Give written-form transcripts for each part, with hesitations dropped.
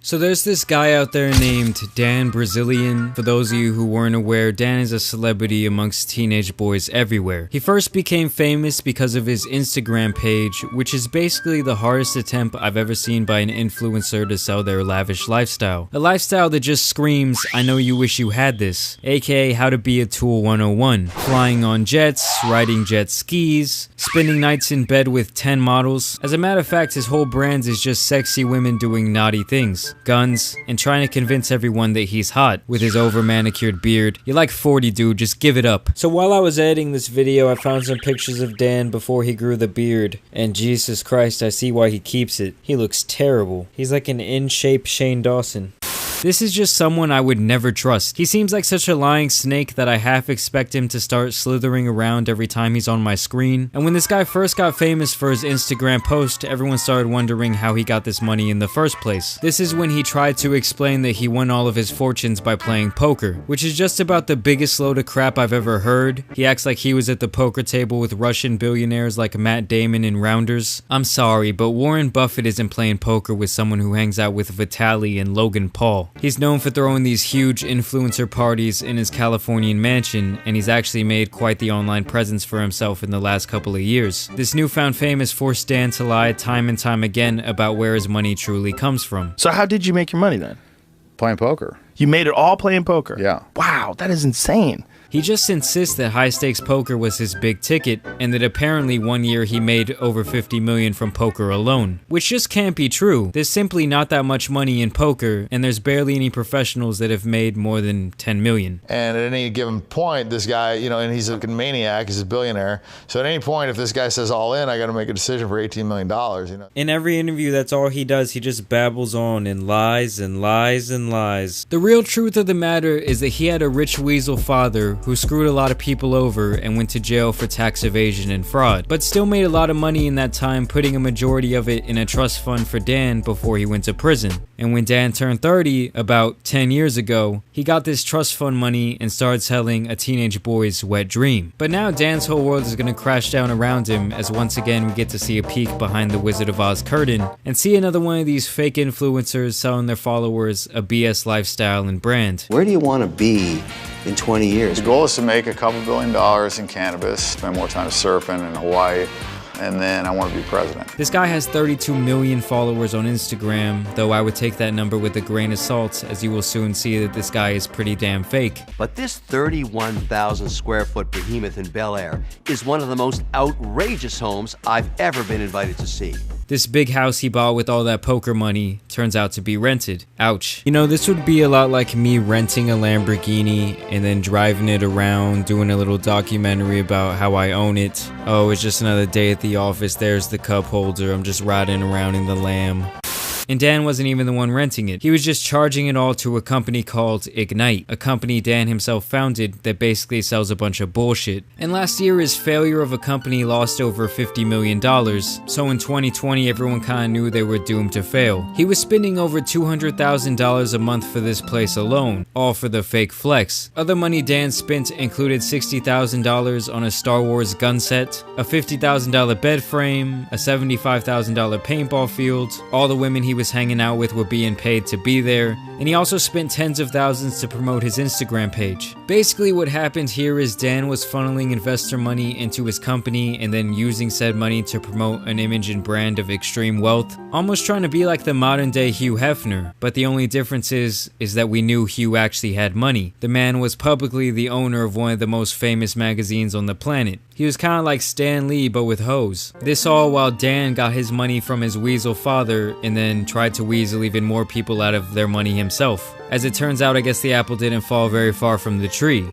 So there's this guy out there named Dan Brazillian. For those of you who weren't aware, Dan is a celebrity amongst teenage boys everywhere. He first became famous because of his Instagram page, which is basically the hardest attempt I've ever seen by an influencer to sell their lavish lifestyle. A lifestyle that just screams, I know you wish you had this, aka how to be a tool 101. Flying on jets, riding jet skis, spending nights in bed with 10 models. As a matter of fact, his whole brand is just sexy women doing naughty things. Guns, and trying to convince everyone that he's hot with his over manicured beard. You're like 40, dude, just give it up. So while I was editing this video, I found some pictures of Dan before he grew the beard, and Jesus Christ, I see why he keeps it. He looks terrible. He's like an in-shape Shane Dawson. This is just someone I would never trust. He seems like such a lying snake that I half expect him to start slithering around every time he's on my screen. And when this guy first got famous for his Instagram post, everyone started wondering how he got this money in the first place. This is when he tried to explain that he won all of his fortunes by playing poker, which is just about the biggest load of crap I've ever heard. He acts like he was at the poker table with Russian billionaires like Matt Damon and Rounders. I'm sorry, but Warren Buffett isn't playing poker with someone who hangs out with Vitaly and Logan Paul. He's known for throwing these huge influencer parties in his Californian mansion, and he's actually made quite the online presence for himself in the last couple of years. This newfound fame has forced Dan to lie time and time again about where his money truly comes from. So how did you make your money then? Playing poker. You made it all playing poker? Yeah. Wow, that is insane. He just insists that high-stakes poker was his big ticket, and that apparently one year he made over $50 million from poker alone. Which just can't be true. There's simply not that much money in poker, and there's barely any professionals that have made more than $10 million. And at any given point, this guy, and he's a maniac, he's a billionaire. So at any point, if this guy says all in, I got to make a decision for $18 million, In every interview, that's all he does. He just babbles on and lies and lies and lies. The real truth of the matter is that he had a rich weasel father who screwed a lot of people over and went to jail for tax evasion and fraud, but still made a lot of money in that time, putting a majority of it in a trust fund for Dan before he went to prison. And when Dan turned 30, about 10 years ago, he got this trust fund money and started selling a teenage boy's wet dream. But now Dan's whole world is gonna crash down around him, as once again we get to see a peek behind the Wizard of Oz curtain and see another one of these fake influencers selling their followers a BS lifestyle and brand. Where do you want to be in 20 years? The goal is to make a couple $2 billion in cannabis, spend more time surfing in Hawaii, and then I want to be president. This guy has 32 million followers on Instagram, though I would take that number with a grain of salt, as you will soon see that this guy is pretty damn fake. But this 31,000 square foot behemoth in Bel Air is one of the most outrageous homes I've ever been invited to see. This big house he bought with all that poker money turns out to be rented. Ouch. This would be a lot like me renting a Lamborghini and then driving it around, doing a little documentary about how I own it. Oh, it's just another day at the office, there's the cup holder, I'm just riding around in the Lamb. And Dan wasn't even the one renting it. He was just charging it all to a company called Ignite, a company Dan himself founded that basically sells a bunch of bullshit. And last year, his failure of a company lost over $50 million, so in 2020, everyone kinda knew they were doomed to fail. He was spending over $200,000 a month for this place alone, all for the fake flex. Other money Dan spent included $60,000 on a Star Wars gun set, a $50,000 bed frame, a $75,000 paintball field. All the women he was hanging out with were being paid to be there, and he also spent tens of thousands to promote his Instagram page. Basically what happened here is Dan was funneling investor money into his company and then using said money to promote an image and brand of extreme wealth, almost trying to be like the modern day Hugh Hefner, but the only difference is that we knew Hugh actually had money. The man was publicly the owner of one of the most famous magazines on the planet. He was kinda like Stan Lee but with hoes. This all while Dan got his money from his weasel father and then tried to weasel even more people out of their money himself. As it turns out, I guess the apple didn't fall very far from the tree.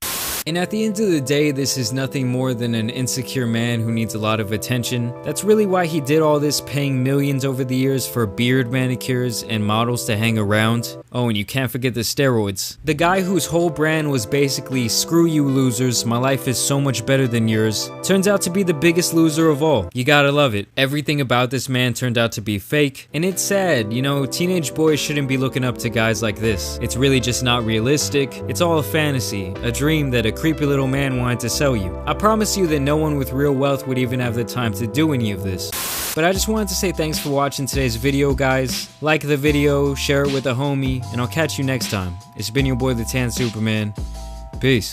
And at the end of the day, this is nothing more than an insecure man who needs a lot of attention. That's really why he did all this, paying millions over the years for beard manicures and models to hang around. Oh, and you can't forget the steroids. The guy whose whole brand was basically, screw you losers, my life is so much better than yours, turns out to be the biggest loser of all. You gotta love it. Everything about this man turned out to be fake, and it's sad, teenage boys shouldn't be looking up to guys like this. It's really just not realistic. It's all a fantasy, a dream that a creepy little man wanted to sell you. I promise you that no one with real wealth would even have the time to do any of this. But I just wanted to say thanks for watching today's video, guys. Like the video, share it with a homie, and I'll catch you next time. It's been your boy, the Tan Superman. Peace.